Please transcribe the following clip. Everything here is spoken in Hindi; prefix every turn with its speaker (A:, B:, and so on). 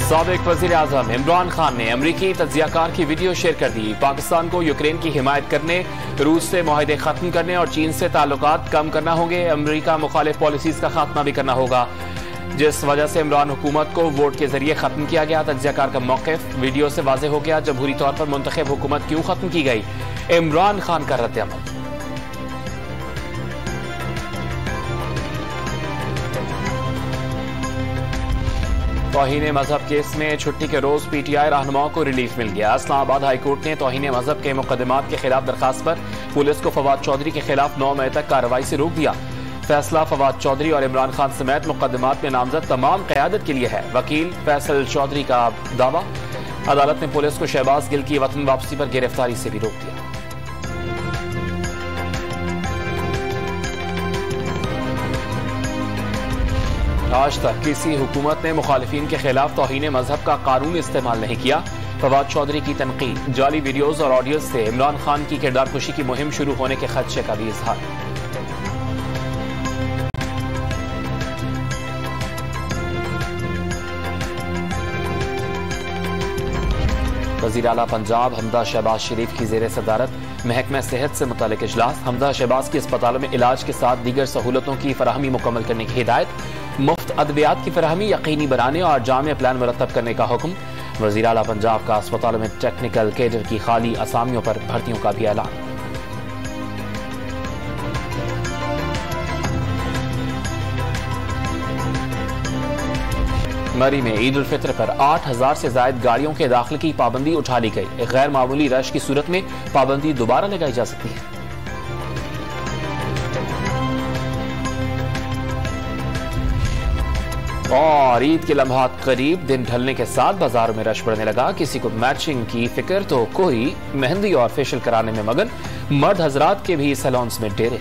A: साबिक वज़ीर आज़म इमरान खान ने अमरीकी तज्जियाकार की वीडियो शेयर कर दी। पाकिस्तान को यूक्रेन की हिमायत करने, रूस से मुआहदे खत्म करने और चीन से ताल्लुकात कम करना होंगे। अमरीका मुखालिफ पॉलिसीज का खात्मा भी करना होगा, जिस वजह से इमरान हुकूमत को वोट के जरिए खत्म किया गया। तज्जियाकार का मौक़िफ़ वीडियो से वाज़ेह हो गया। जमहूरी तौर पर मुंतखब हुकूमत क्यों खत्म की गई, इमरान खान का रद्द-ए-अमल। तौहीन मजहब केस में छुट्टी के रोज पीटीआई रहनुमाओं को रिलीफ मिल गया। इस्लामाबाद हाई कोर्ट ने तौहीन मजहब के मुकदमात के खिलाफ दरखास्त पर पुलिस को फवाद चौधरी के खिलाफ 9 मई तक कार्रवाई से रोक दिया। फैसला फवाद चौधरी और इमरान खान समेत मुकदमात में नामजद तमाम क़यादत के लिए है। वकील फैसल चौधरी का दावा, अदालत ने पुलिस को शहबाज गिल की वतन वापसी पर गिरफ्तारी से भी रोक दिया। आज तक किसी हुकूमत ने मुखालिफिन के खिलाफ तौहीन मजहब का कानून इस्तेमाल नहीं किया। फवाद चौधरी की तनकीद, जाली वीडियोज और ऑडियोज से इमरान खान की किरदार कुशी की मुहिम शुरू होने के खदशे का भी इजहार। वज़ीर आला पंजाब हमदा शहबाज शरीफ की ज़ेर सदारत महकमा सेहत से मुतालिक इजलास। हमदा शहबाज की अस्पतालों में इलाज के साथ दीगर सहूलतों की फराहमी मुकम्मल करने की हिदायत। मुफ्त अद्वियात की फराहमी यकीनी बनाने और जामिया प्लान मुरतब करने का हुक्म। वज़ीर आला पंजाब का अस्पतालों में टेक्निकल कैडर की खाली असामियों पर भर्तियों का भी ऐलान। मरी में ईद उल फित्र पर 8,000 से ज्यादा गाड़ियों के दाखिले की पाबंदी उठा ली गई। गैर मामूली रश की सूरत में पाबंदी दोबारा लगाई जा सकती है। और ईद के लम्हात करीब, दिन ढलने के साथ बाजारों में रश बढ़ने लगा। किसी को मैचिंग की फिक्र तो कोई मेहंदी और फेशियल कराने में मगन। मर्द हजरात के भी सैलून्स में डेरे।